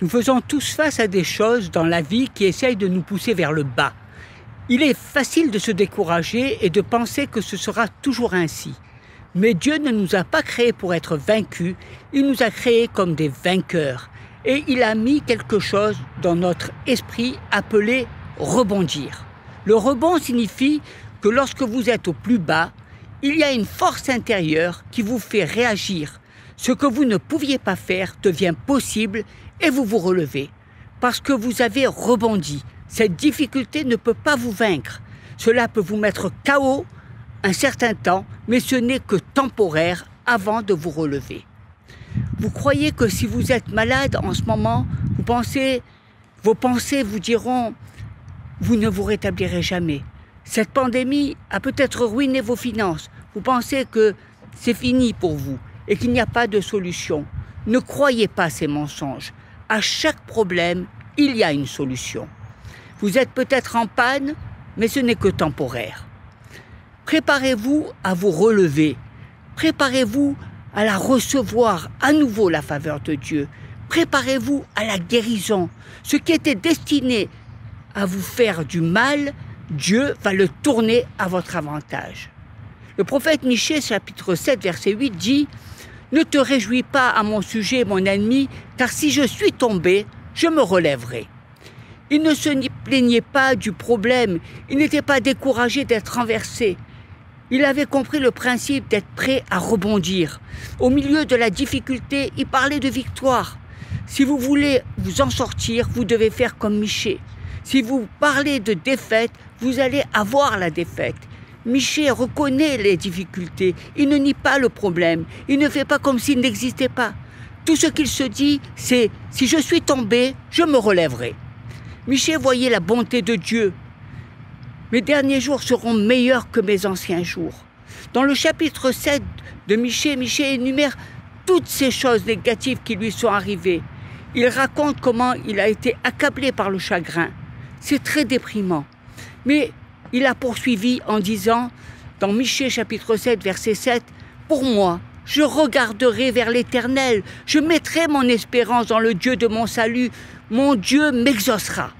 Nous faisons tous face à des choses dans la vie qui essayent de nous pousser vers le bas. Il est facile de se décourager et de penser que ce sera toujours ainsi. Mais Dieu ne nous a pas créés pour être vaincus, il nous a créés comme des vainqueurs. Et il a mis quelque chose dans notre esprit appelé rebondir. Le rebond signifie que lorsque vous êtes au plus bas, il y a une force intérieure qui vous fait réagir. Ce que vous ne pouviez pas faire devient possible et vous vous relevez. Parce que vous avez rebondi. Cette difficulté ne peut pas vous vaincre. Cela peut vous mettre KO un certain temps, mais ce n'est que temporaire avant de vous relever. Vous croyez que si vous êtes malade en ce moment, vos pensées vous diront « vous ne vous rétablirez jamais ». Cette pandémie a peut-être ruiné vos finances. Vous pensez que c'est fini pour vous et qu'il n'y a pas de solution. Ne croyez pas ces mensonges. À chaque problème, il y a une solution. Vous êtes peut-être en panne, mais ce n'est que temporaire. Préparez-vous à vous relever. Préparez-vous à la recevoir à nouveau la faveur de Dieu. Préparez-vous à la guérison. Ce qui était destiné à vous faire du mal, Dieu va le tourner à votre avantage. Le prophète Michée, chapitre 7, verset 8, dit « Ne te réjouis pas à mon sujet, mon ennemi, car si je suis tombé, je me relèverai. » Il ne se plaignait pas du problème, il n'était pas découragé d'être renversé. Il avait compris le principe d'être prêt à rebondir. Au milieu de la difficulté, il parlait de victoire. Si vous voulez vous en sortir, vous devez faire comme Michée. Si vous parlez de défaite, vous allez avoir la défaite. Michée reconnaît les difficultés, il ne nie pas le problème, il ne fait pas comme s'il n'existait pas. Tout ce qu'il se dit, c'est « si je suis tombé, je me relèverai ». Michée voyait la bonté de Dieu. Mes derniers jours seront meilleurs que mes anciens jours. Dans le chapitre 7 de Michée, Michée énumère toutes ces choses négatives qui lui sont arrivées. Il raconte comment il a été accablé par le chagrin. C'est très déprimant. Mais il a poursuivi en disant, dans Michée chapitre 7, verset 7, « Pour moi, je regarderai vers l'Éternel, je mettrai mon espérance dans le Dieu de mon salut, mon Dieu m'exaucera. »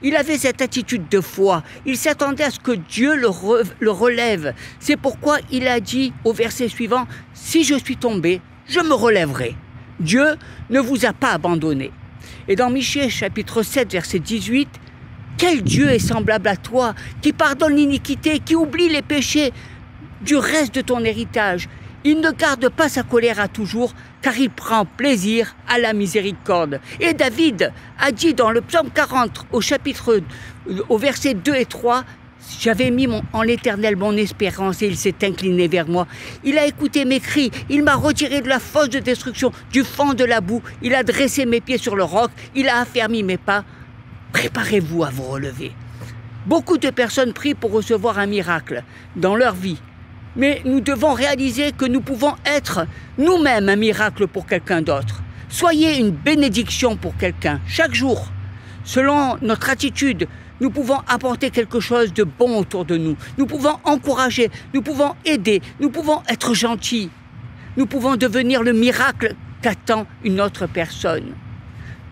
Il avait cette attitude de foi, il s'attendait à ce que Dieu le relève. C'est pourquoi il a dit au verset suivant, « Si je suis tombé, je me relèverai. » Dieu ne vous a pas abandonné. Et dans Michée chapitre 7, verset 18, « Quel Dieu est semblable à toi, qui pardonne l'iniquité, qui oublie les péchés du reste de ton héritage. Il ne garde pas sa colère à toujours, car il prend plaisir à la miséricorde. » Et David a dit dans le psaume 40, au verset 2 et 3, « J'avais mis en l'Éternel mon espérance et il s'est incliné vers moi. Il a écouté mes cris, il m'a retiré de la fosse de destruction, du fond de la boue. Il a dressé mes pieds sur le roc, il a affermi mes pas. » Préparez-vous à vous relever. Beaucoup de personnes prient pour recevoir un miracle dans leur vie. Mais nous devons réaliser que nous pouvons être nous-mêmes un miracle pour quelqu'un d'autre. Soyez une bénédiction pour quelqu'un chaque jour. Selon notre attitude, nous pouvons apporter quelque chose de bon autour de nous. Nous pouvons encourager, nous pouvons aider, nous pouvons être gentils. Nous pouvons devenir le miracle qu'attend une autre personne.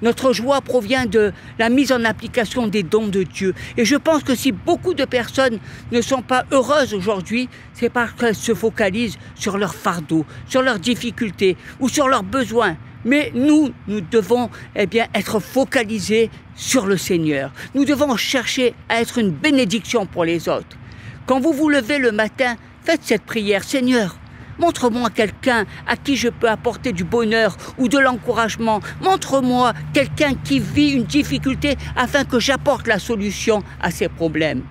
Notre joie provient de la mise en application des dons de Dieu. Et je pense que si beaucoup de personnes ne sont pas heureuses aujourd'hui, c'est parce qu'elles se focalisent sur leurs fardeaux, sur leurs difficultés ou sur leurs besoins. Mais nous devons être focalisés sur le Seigneur. Nous devons chercher à être une bénédiction pour les autres. Quand vous vous levez le matin, faites cette prière. « Seigneur, montre-moi quelqu'un à qui je peux apporter du bonheur ou de l'encouragement. Montre-moi quelqu'un qui vit une difficulté afin que j'apporte la solution à ses problèmes. »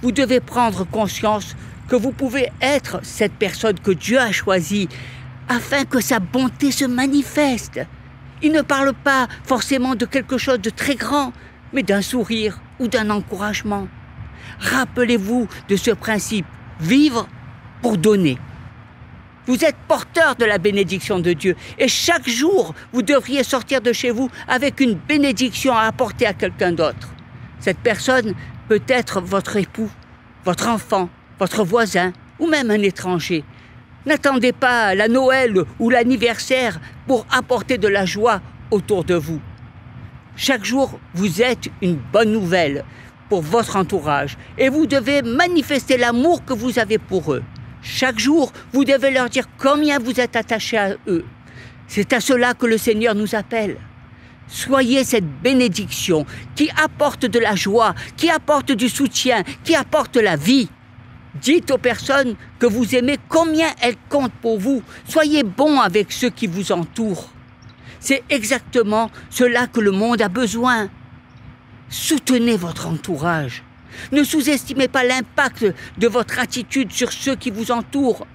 Vous devez prendre conscience que vous pouvez être cette personne que Dieu a choisie afin que sa bonté se manifeste. Il ne parle pas forcément de quelque chose de très grand, mais d'un sourire ou d'un encouragement. Rappelez-vous de ce principe, vivre pour donner. Vous êtes porteur de la bénédiction de Dieu et chaque jour, vous devriez sortir de chez vous avec une bénédiction à apporter à quelqu'un d'autre. Cette personne peut être votre époux, votre enfant, votre voisin ou même un étranger. N'attendez pas la Noël ou l'anniversaire pour apporter de la joie autour de vous. Chaque jour, vous êtes une bonne nouvelle pour votre entourage et vous devez manifester l'amour que vous avez pour eux. Chaque jour, vous devez leur dire combien vous êtes attaché à eux. C'est à cela que le Seigneur nous appelle. Soyez cette bénédiction qui apporte de la joie, qui apporte du soutien, qui apporte la vie. Dites aux personnes que vous aimez combien elles comptent pour vous. Soyez bons avec ceux qui vous entourent. C'est exactement cela que le monde a besoin. Soutenez votre entourage. Ne sous-estimez pas l'impact de votre attitude sur ceux qui vous entourent.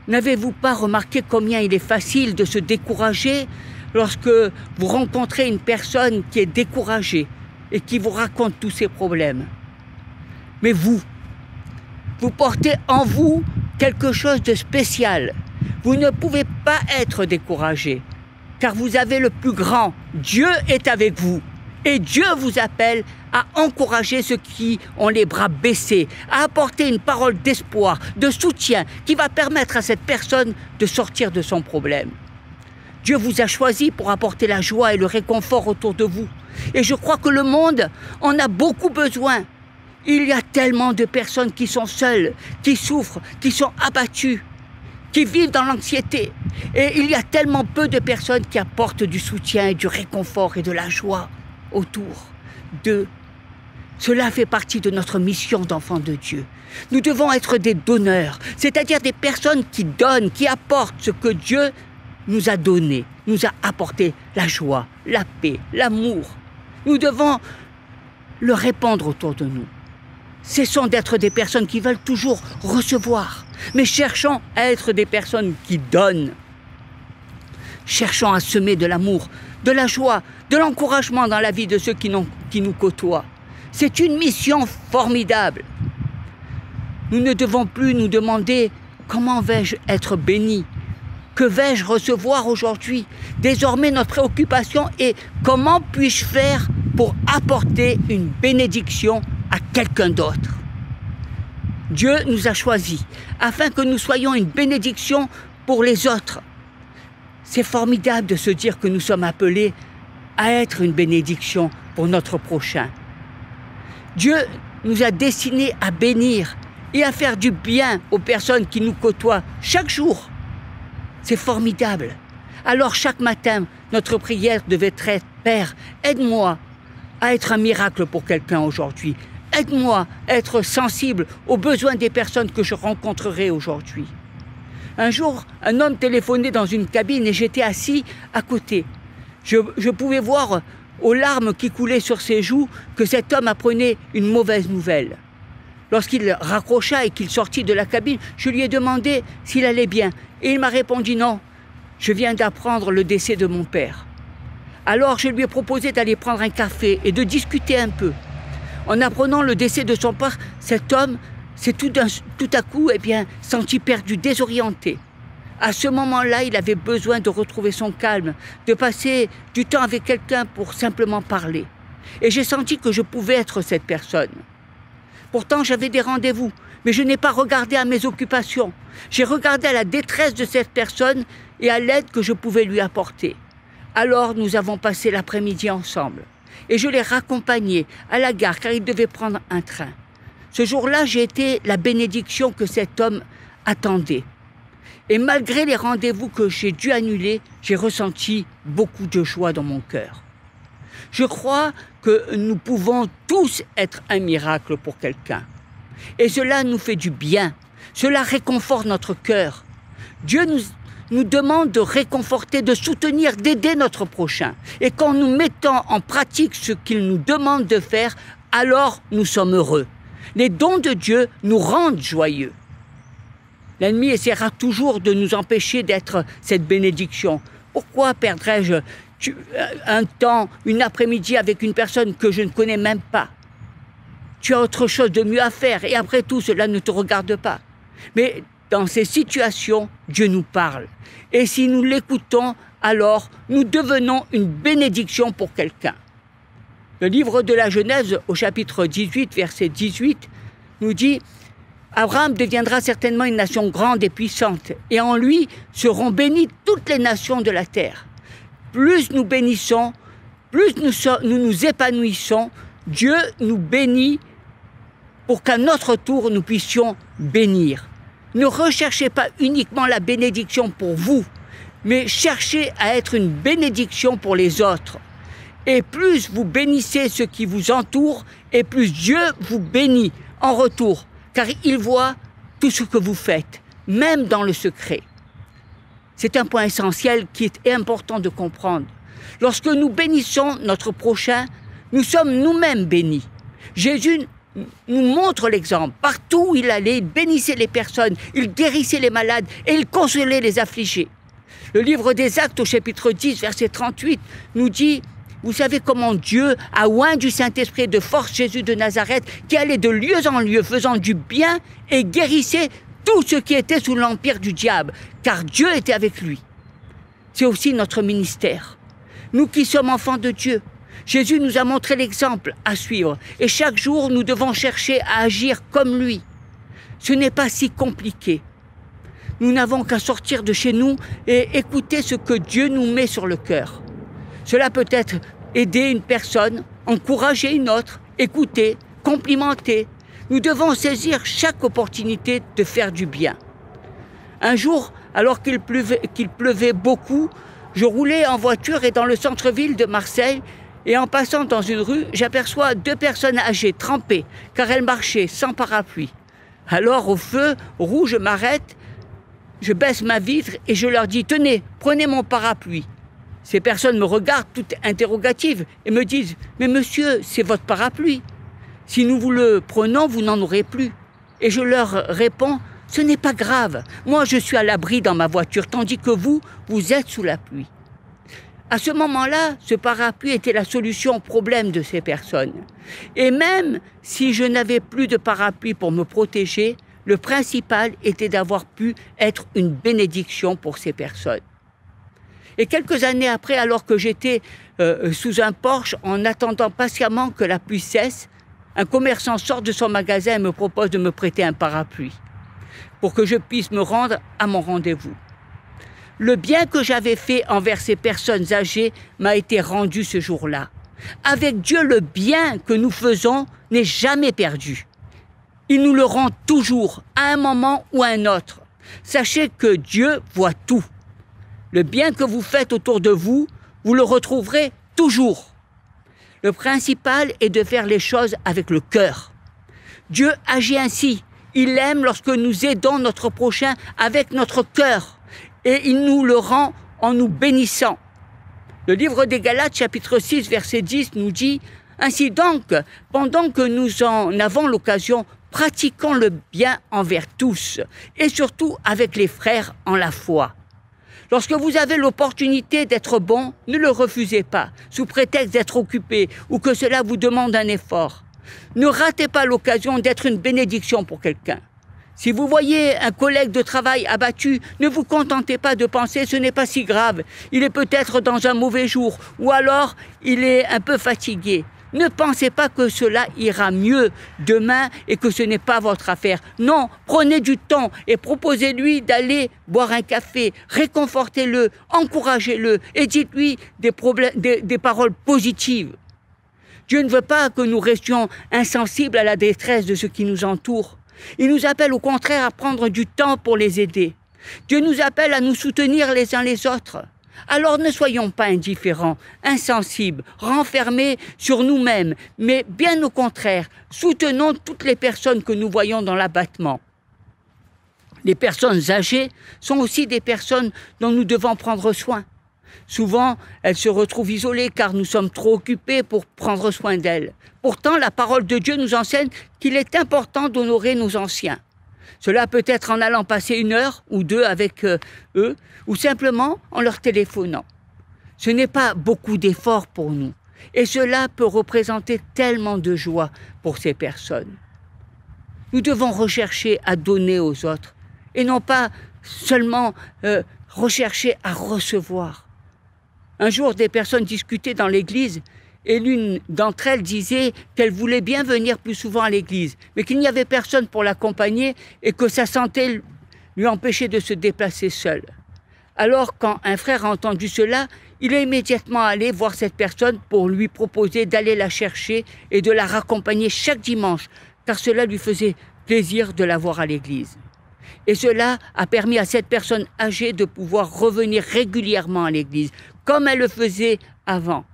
N'avez-vous pas remarqué combien il est facile de se décourager lorsque vous rencontrez une personne qui est découragée et qui vous raconte tous ses problèmes? Mais vous portez en vous quelque chose de spécial. Vous ne pouvez pas être découragé, car vous avez le plus grand. Dieu est avec vous. Et Dieu vous appelle à encourager ceux qui ont les bras baissés, à apporter une parole d'espoir, de soutien, qui va permettre à cette personne de sortir de son problème. Dieu vous a choisi pour apporter la joie et le réconfort autour de vous. Et je crois que le monde en a beaucoup besoin. Il y a tellement de personnes qui sont seules, qui souffrent, qui sont abattues, qui vivent dans l'anxiété. Et il y a tellement peu de personnes qui apportent du soutien et du réconfort et de la joie autour d'eux. Cela fait partie de notre mission d'enfants de Dieu. Nous devons être des donneurs, c'est-à-dire des personnes qui donnent, qui apportent ce que Dieu nous a donné, nous a apporté la joie, la paix, l'amour. Nous devons le répandre autour de nous. Cessons d'être des personnes qui veulent toujours recevoir, mais cherchons à être des personnes qui donnent. Cherchons à semer de l'amour, de la joie, de l'encouragement dans la vie de ceux qui nous côtoient. C'est une mission formidable. Nous ne devons plus nous demander comment vais-je être béni, que vais-je recevoir aujourd'hui. Désormais, notre préoccupation est comment puis-je faire pour apporter une bénédiction à quelqu'un d'autre. Dieu nous a choisis afin que nous soyons une bénédiction pour les autres. C'est formidable de se dire que nous sommes appelés à être une bénédiction pour notre prochain. Dieu nous a destinés à bénir et à faire du bien aux personnes qui nous côtoient chaque jour. C'est formidable. Alors chaque matin, notre prière devait être « Père, aide-moi à être un miracle pour quelqu'un aujourd'hui. Aide-moi à être sensible aux besoins des personnes que je rencontrerai aujourd'hui. » Un jour, un homme téléphonait dans une cabine et j'étais assis à côté. Je pouvais voir aux larmes qui coulaient sur ses joues que cet homme apprenait une mauvaise nouvelle. Lorsqu'il raccrocha et qu'il sortit de la cabine, je lui ai demandé s'il allait bien. Et il m'a répondu non, je viens d'apprendre le décès de mon père. Alors je lui ai proposé d'aller prendre un café et de discuter un peu. En apprenant le décès de son père, cet homme s'est tout à coup senti perdu, désorienté. À ce moment-là, il avait besoin de retrouver son calme, de passer du temps avec quelqu'un pour simplement parler. Et j'ai senti que je pouvais être cette personne. Pourtant, j'avais des rendez-vous, mais je n'ai pas regardé à mes occupations. J'ai regardé à la détresse de cette personne et à l'aide que je pouvais lui apporter. Alors, nous avons passé l'après-midi ensemble. Et je l'ai raccompagné à la gare car il devait prendre un train. Ce jour-là, j'ai été la bénédiction que cet homme attendait. Et malgré les rendez-vous que j'ai dû annuler, j'ai ressenti beaucoup de joie dans mon cœur. Je crois que nous pouvons tous être un miracle pour quelqu'un. Et cela nous fait du bien. Cela réconforte notre cœur. Dieu nous demande de réconforter, de soutenir, d'aider notre prochain. Et quand nous mettons en pratique ce qu'il nous demande de faire, alors nous sommes heureux. Les dons de Dieu nous rendent joyeux. L'ennemi essaiera toujours de nous empêcher d'être cette bénédiction. Pourquoi perdrais-je un temps, une après-midi avec une personne que je ne connais même pas? Tu as autre chose de mieux à faire et après tout, cela ne te regarde pas. Mais dans ces situations, Dieu nous parle. Et si nous l'écoutons, alors nous devenons une bénédiction pour quelqu'un. Le livre de la Genèse, au chapitre 18, verset 18, nous dit « Abraham deviendra certainement une nation grande et puissante, et en lui seront bénies toutes les nations de la terre. Plus nous bénissons, plus nous nous épanouissons, Dieu nous bénit pour qu'à notre tour nous puissions bénir. Ne recherchez pas uniquement la bénédiction pour vous, mais cherchez à être une bénédiction pour les autres. Et plus vous bénissez ceux qui vous entourent, et plus Dieu vous bénit en retour, car il voit tout ce que vous faites, même dans le secret. C'est un point essentiel qui est important de comprendre. Lorsque nous bénissons notre prochain, nous sommes nous-mêmes bénis. Jésus nous montre l'exemple. Partout où il allait, il bénissait les personnes, il guérissait les malades et il consolait les affligés. Le livre des Actes au chapitre 10, verset 38, nous dit: vous savez comment Dieu a oint du Saint-Esprit de force Jésus de Nazareth, qui allait de lieu en lieu faisant du bien et guérissait tous ceux qui étaient sous l'empire du diable, car Dieu était avec lui. C'est aussi notre ministère. Nous qui sommes enfants de Dieu, Jésus nous a montré l'exemple à suivre et chaque jour nous devons chercher à agir comme lui. Ce n'est pas si compliqué. Nous n'avons qu'à sortir de chez nous et écouter ce que Dieu nous met sur le cœur. Cela peut être aider une personne, encourager une autre, écouter, complimenter. Nous devons saisir chaque opportunité de faire du bien. Un jour, alors qu'il pleuvait beaucoup, je roulais en voiture et dans le centre-ville de Marseille, et en passant dans une rue, j'aperçois 2 personnes âgées, trempées, car elles marchaient sans parapluie. Alors, au feu rouge, je m'arrête, je baisse ma vitre et je leur dis: tenez, prenez mon parapluie. Ces personnes me regardent toutes interrogatives et me disent: mais monsieur, c'est votre parapluie. Si nous vous le prenons, vous n'en aurez plus. Et je leur réponds: ce n'est pas grave. Moi, je suis à l'abri dans ma voiture, tandis que vous, vous êtes sous la pluie. À ce moment-là, ce parapluie était la solution au problème de ces personnes. Et même si je n'avais plus de parapluie pour me protéger, le principal était d'avoir pu être une bénédiction pour ces personnes. Et quelques années après, alors que j'étais sous un porche en attendant patiemment que la pluie cesse, un commerçant sort de son magasin et me propose de me prêter un parapluie pour que je puisse me rendre à mon rendez-vous. Le bien que j'avais fait envers ces personnes âgées m'a été rendu ce jour-là. Avec Dieu, le bien que nous faisons n'est jamais perdu. Il nous le rend toujours, à un moment ou à un autre. Sachez que Dieu voit tout. Le bien que vous faites autour de vous, vous le retrouverez toujours. Le principal est de faire les choses avec le cœur. Dieu agit ainsi. Il aime lorsque nous aidons notre prochain avec notre cœur. Et il nous le rend en nous bénissant. Le livre des Galates, chapitre 6, verset 10, nous dit: ainsi donc, pendant que nous en avons l'occasion, pratiquons le bien envers tous, et surtout avec les frères en la foi. Lorsque vous avez l'opportunité d'être bon, ne le refusez pas, sous prétexte d'être occupé ou que cela vous demande un effort. Ne ratez pas l'occasion d'être une bénédiction pour quelqu'un. Si vous voyez un collègue de travail abattu, ne vous contentez pas de penser: ce n'est pas si grave, il est peut-être dans un mauvais jour, ou alors il est un peu fatigué. Ne pensez pas que cela ira mieux demain et que ce n'est pas votre affaire. Non, prenez du temps et proposez-lui d'aller boire un café, réconfortez-le, encouragez-le et dites-lui des paroles positives. Dieu ne veut pas que nous restions insensibles à la détresse de ceux qui nous entourent. Il nous appelle au contraire à prendre du temps pour les aider. Dieu nous appelle à nous soutenir les uns les autres. Alors ne soyons pas indifférents, insensibles, renfermés sur nous-mêmes, mais bien au contraire, soutenons toutes les personnes que nous voyons dans l'abattement. Les personnes âgées sont aussi des personnes dont nous devons prendre soin. Souvent, elles se retrouvent isolées car nous sommes trop occupés pour prendre soin d'elles. Pourtant, la parole de Dieu nous enseigne qu'il est important d'honorer nos anciens. Cela peut être en allant passer 1 heure ou 2 avec eux, ou simplement en leur téléphonant. Ce n'est pas beaucoup d'efforts pour nous, et cela peut représenter tellement de joie pour ces personnes. Nous devons rechercher à donner aux autres, et non pas seulement rechercher à recevoir. Un jour, des personnes discutaient dans l'église, et l'une d'entre elles disait qu'elle voulait bien venir plus souvent à l'église, mais qu'il n'y avait personne pour l'accompagner et que sa santé lui empêchait de se déplacer seule. Alors, quand un frère a entendu cela, il est immédiatement allé voir cette personne pour lui proposer d'aller la chercher et de la raccompagner chaque dimanche, car cela lui faisait plaisir de la voir à l'église. Et cela a permis à cette personne âgée de pouvoir revenir régulièrement à l'église, comme elle le faisait avant.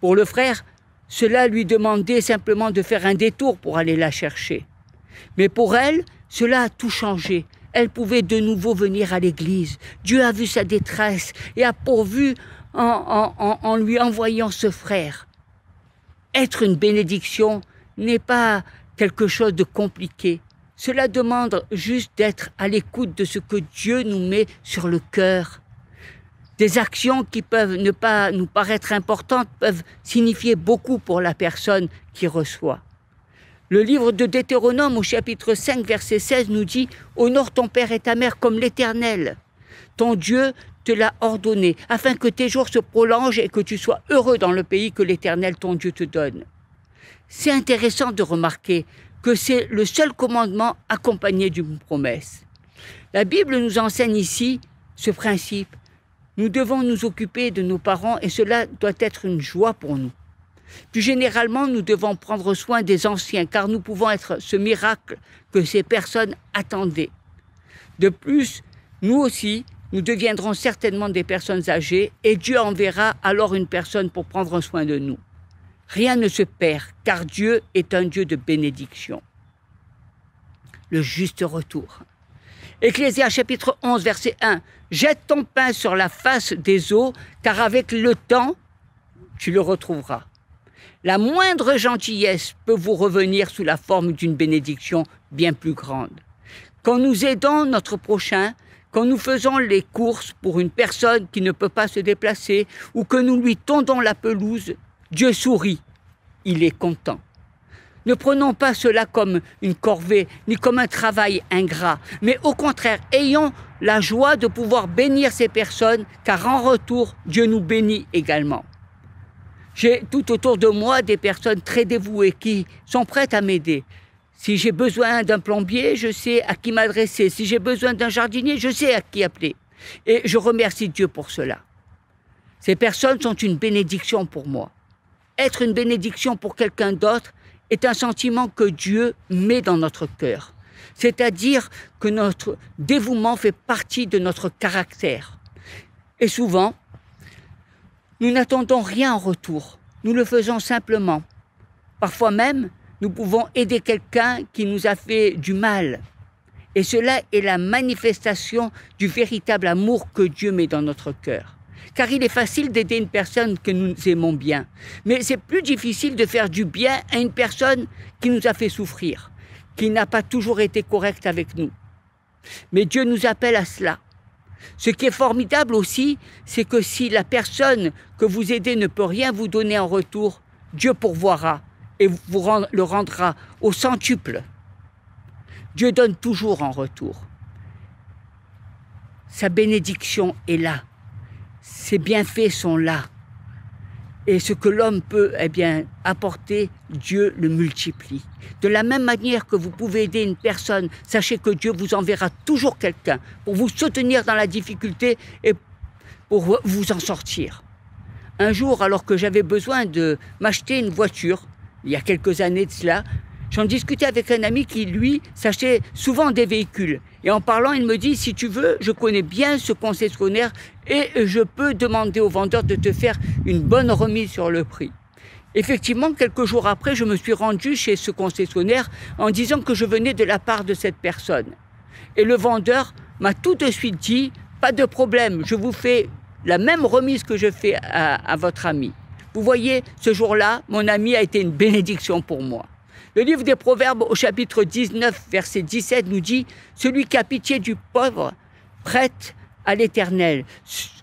Pour le frère, cela lui demandait simplement de faire un détour pour aller la chercher. Mais pour elle, cela a tout changé. Elle pouvait de nouveau venir à l'église. Dieu a vu sa détresse et a pourvu en lui envoyant ce frère. Être une bénédiction n'est pas quelque chose de compliqué. Cela demande juste d'être à l'écoute de ce que Dieu nous met sur le cœur. Des actions qui peuvent ne pas nous paraître importantes peuvent signifier beaucoup pour la personne qui reçoit. Le livre de Deutéronome au chapitre 5, verset 16 nous dit « Honore ton père et ta mère comme l'Éternel. Ton Dieu te l'a ordonné, afin que tes jours se prolongent et que tu sois heureux dans le pays que l'Éternel ton Dieu te donne. » C'est intéressant de remarquer que c'est le seul commandement accompagné d'une promesse. La Bible nous enseigne ici ce principe. Nous devons nous occuper de nos parents et cela doit être une joie pour nous. Plus généralement, nous devons prendre soin des anciens car nous pouvons être ce miracle que ces personnes attendaient. De plus, nous aussi, nous deviendrons certainement des personnes âgées et Dieu enverra alors une personne pour prendre soin de nous. Rien ne se perd car Dieu est un Dieu de bénédiction. Le juste retour. Ecclésias chapitre 11, verset 1. « Jette ton pain sur la face des eaux, car avec le temps, tu le retrouveras. » La moindre gentillesse peut vous revenir sous la forme d'une bénédiction bien plus grande. Quand nous aidons notre prochain, quand nous faisons les courses pour une personne qui ne peut pas se déplacer ou que nous lui tondons la pelouse, Dieu sourit, il est content. Ne prenons pas cela comme une corvée, ni comme un travail ingrat, mais au contraire, ayons la joie de pouvoir bénir ces personnes, car en retour, Dieu nous bénit également. J'ai tout autour de moi des personnes très dévouées qui sont prêtes à m'aider. Si j'ai besoin d'un plombier, je sais à qui m'adresser. Si j'ai besoin d'un jardinier, je sais à qui appeler. Et je remercie Dieu pour cela. Ces personnes sont une bénédiction pour moi. Être une bénédiction pour quelqu'un d'autre est un sentiment que Dieu met dans notre cœur. C'est-à-dire que notre dévouement fait partie de notre caractère. Et souvent, nous n'attendons rien en retour. Nous le faisons simplement. Parfois même, nous pouvons aider quelqu'un qui nous a fait du mal. Et cela est la manifestation du véritable amour que Dieu met dans notre cœur. Car il est facile d'aider une personne que nous aimons bien. Mais c'est plus difficile de faire du bien à une personne qui nous a fait souffrir, qui n'a pas toujours été correcte avec nous. Mais Dieu nous appelle à cela. Ce qui est formidable aussi, c'est que si la personne que vous aidez ne peut rien vous donner en retour, Dieu pourvoira et le rendra au centuple. Dieu donne toujours en retour. Sa bénédiction est là. Ses bienfaits sont là. Et ce que l'homme peut apporter, Dieu le multiplie. De la même manière que vous pouvez aider une personne, sachez que Dieu vous enverra toujours quelqu'un pour vous soutenir dans la difficulté et pour vous en sortir. Un jour, alors que j'avais besoin de m'acheter une voiture, il y a quelques années de cela, j'en discutais avec un ami qui, lui, s'achetait souvent des véhicules. Et en parlant, il me dit, si tu veux, je connais bien ce concessionnaire et je peux demander au vendeur de te faire une bonne remise sur le prix. Effectivement, quelques jours après, je me suis rendu chez ce concessionnaire en disant que je venais de la part de cette personne. Et le vendeur m'a tout de suite dit, pas de problème, je vous fais la même remise que je fais à votre ami. Vous voyez, ce jour-là, mon ami a été une bénédiction pour moi. Le livre des Proverbes au chapitre 19, verset 17 nous dit « Celui qui a pitié du pauvre prête à l'Éternel,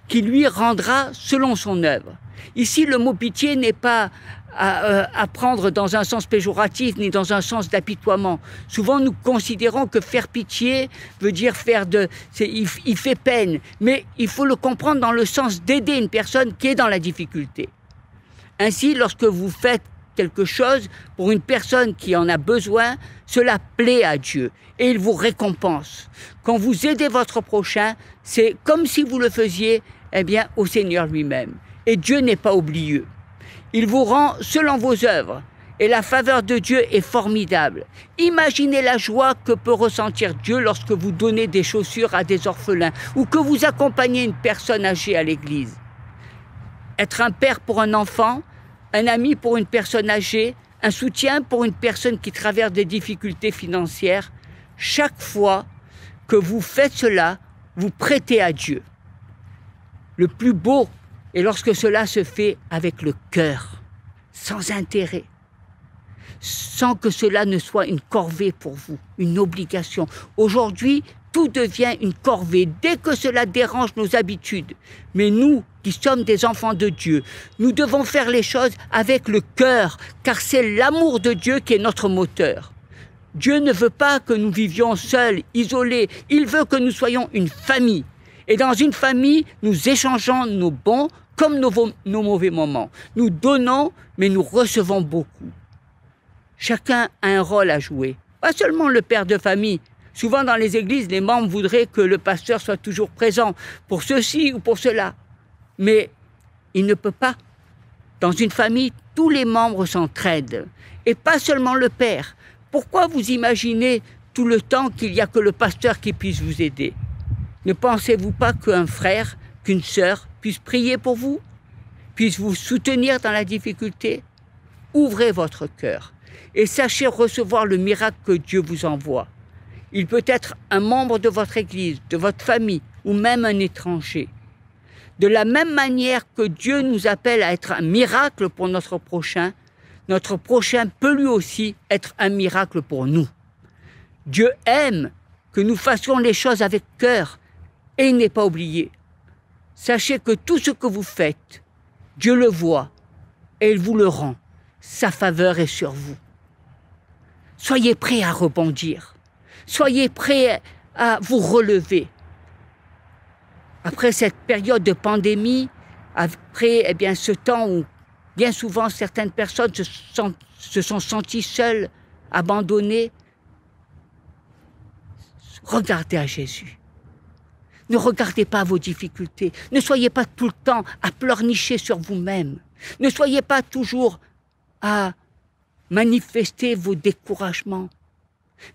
qui lui rendra selon son œuvre. » Ici, le mot pitié n'est pas à prendre dans un sens péjoratif ni dans un sens d'apitoiement. Souvent, nous considérons que faire pitié veut dire il fait peine, mais il faut le comprendre dans le sens d'aider une personne qui est dans la difficulté. Ainsi, lorsque vous faites quelque chose pour une personne qui en a besoin, cela plaît à Dieu et il vous récompense. Quand vous aidez votre prochain, c'est comme si vous le faisiez eh bien, au Seigneur lui-même. Et Dieu n'est pas oublieux. Il vous rend selon vos œuvres. Et la faveur de Dieu est formidable. Imaginez la joie que peut ressentir Dieu lorsque vous donnez des chaussures à des orphelins ou que vous accompagnez une personne âgée à l'église. Être un père pour un enfant, un ami pour une personne âgée, un soutien pour une personne qui traverse des difficultés financières, chaque fois que vous faites cela, vous prêtez à Dieu. Le plus beau est lorsque cela se fait avec le cœur, sans intérêt, sans que cela ne soit une corvée pour vous, une obligation. Aujourd'hui, tout devient une corvée dès que cela dérange nos habitudes. Mais nous, qui sommes des enfants de Dieu, nous devons faire les choses avec le cœur, car c'est l'amour de Dieu qui est notre moteur. Dieu ne veut pas que nous vivions seuls, isolés. Il veut que nous soyons une famille. Et dans une famille, nous échangeons nos bons comme nos mauvais moments. Nous donnons, mais nous recevons beaucoup. Chacun a un rôle à jouer. Pas seulement le père de famille. Souvent dans les églises, les membres voudraient que le pasteur soit toujours présent pour ceci ou pour cela. Mais il ne peut pas. Dans une famille, tous les membres s'entraident. Et pas seulement le père. Pourquoi vous imaginez tout le temps qu'il n'y a que le pasteur qui puisse vous aider? Ne pensez-vous pas qu'un frère, qu'une sœur puisse prier pour vous, puisse vous soutenir dans la difficulté? Ouvrez votre cœur et sachez recevoir le miracle que Dieu vous envoie. Il peut être un membre de votre église, de votre famille ou même un étranger. De la même manière que Dieu nous appelle à être un miracle pour notre prochain peut lui aussi être un miracle pour nous. Dieu aime que nous fassions les choses avec cœur et il n'est pas oublié. Sachez que tout ce que vous faites, Dieu le voit et il vous le rend. Sa faveur est sur vous. Soyez prêts à rebondir. Soyez prêts à vous relever. Après cette période de pandémie, après ce temps où bien souvent certaines personnes se sont senties seules, abandonnées, regardez à Jésus. Ne regardez pas vos difficultés. Ne soyez pas tout le temps à pleurnicher sur vous-même. Ne soyez pas toujours à manifester vos découragements.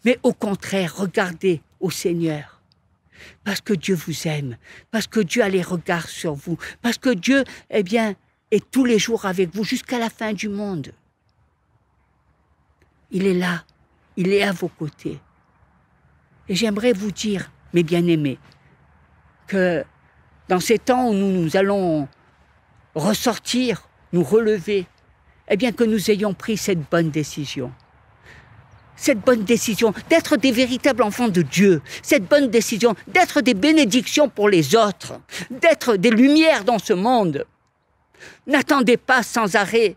Mais au contraire, regardez au Seigneur. Parce que Dieu vous aime. Parce que Dieu a les regards sur vous. Parce que Dieu, est tous les jours avec vous jusqu'à la fin du monde. Il est là. Il est à vos côtés. Et j'aimerais vous dire, mes bien-aimés, que dans ces temps où nous allons ressortir, nous relever, que nous ayons pris cette bonne décision. Cette bonne décision d'être des véritables enfants de Dieu. Cette bonne décision d'être des bénédictions pour les autres. D'être des lumières dans ce monde. N'attendez pas sans arrêt.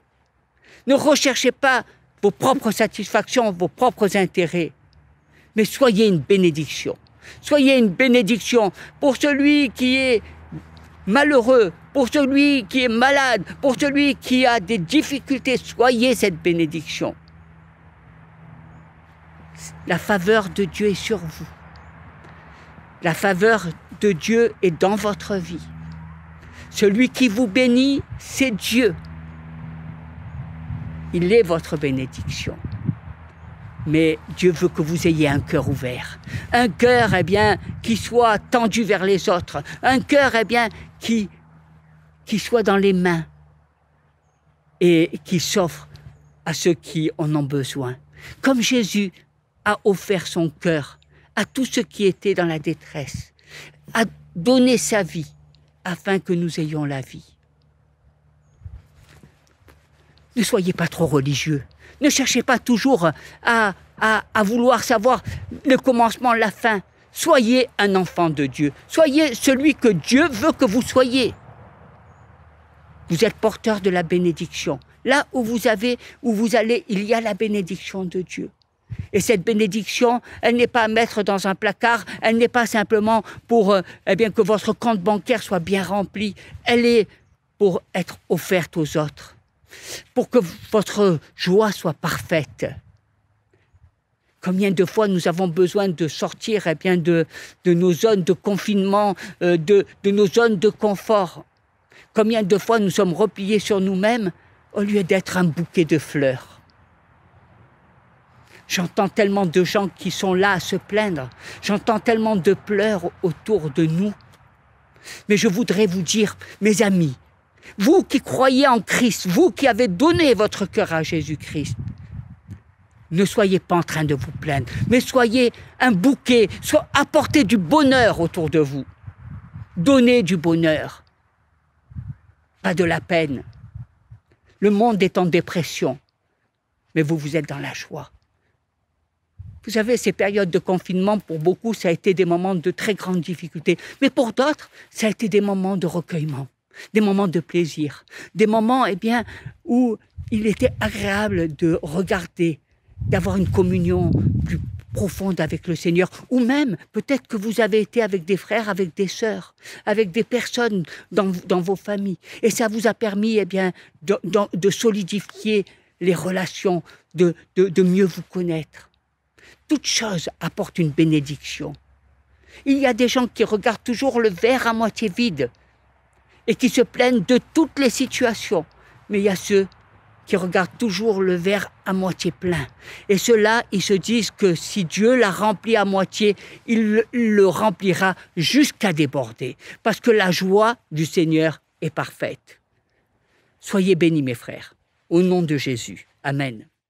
Ne recherchez pas vos propres satisfactions, vos propres intérêts. Mais soyez une bénédiction. Soyez une bénédiction pour celui qui est malheureux, pour celui qui est malade, pour celui qui a des difficultés. Soyez cette bénédiction. La faveur de Dieu est sur vous. La faveur de Dieu est dans votre vie. Celui qui vous bénit, c'est Dieu. Il est votre bénédiction. Mais Dieu veut que vous ayez un cœur ouvert. Un cœur, qui soit tendu vers les autres. Un cœur, qui soit dans les mains et qui s'offre à ceux qui en ont besoin. Comme Jésus a offert son cœur à tous ceux qui étaient dans la détresse, a donné sa vie afin que nous ayons la vie. Ne soyez pas trop religieux. Ne cherchez pas toujours à vouloir savoir le commencement, la fin. Soyez un enfant de Dieu. Soyez celui que Dieu veut que vous soyez. Vous êtes porteur de la bénédiction. Là où vous allez, il y a la bénédiction de Dieu. Et cette bénédiction, elle n'est pas à mettre dans un placard, elle n'est pas simplement pour que votre compte bancaire soit bien rempli. Elle est pour être offerte aux autres. Pour que votre joie soit parfaite. Combien de fois nous avons besoin de sortir de nos zones de confinement, de nos zones de confort. Combien de fois nous sommes repliés sur nous-mêmes au lieu d'être un bouquet de fleurs. J'entends tellement de gens qui sont là à se plaindre. J'entends tellement de pleurs autour de nous. Mais je voudrais vous dire, mes amis, vous qui croyez en Christ, vous qui avez donné votre cœur à Jésus-Christ, ne soyez pas en train de vous plaindre, mais soyez un bouquet, apportez du bonheur autour de vous. Donnez du bonheur, pas de la peine. Le monde est en dépression, mais vous êtes dans la joie. Vous savez, ces périodes de confinement, pour beaucoup, ça a été des moments de très grande difficulté. Mais pour d'autres, ça a été des moments de recueillement, des moments de plaisir, des moments où il était agréable de regarder, d'avoir une communion plus profonde avec le Seigneur. Ou même, peut-être que vous avez été avec des frères, avec des sœurs, avec des personnes dans vos familles. Et ça vous a permis de solidifier les relations, de mieux vous connaître. Toute chose apporte une bénédiction. Il y a des gens qui regardent toujours le verre à moitié vide et qui se plaignent de toutes les situations. Mais il y a ceux qui regardent toujours le verre à moitié plein. Et ceux-là, ils se disent que si Dieu l'a rempli à moitié, il le remplira jusqu'à déborder. Parce que la joie du Seigneur est parfaite. Soyez bénis, mes frères, au nom de Jésus. Amen.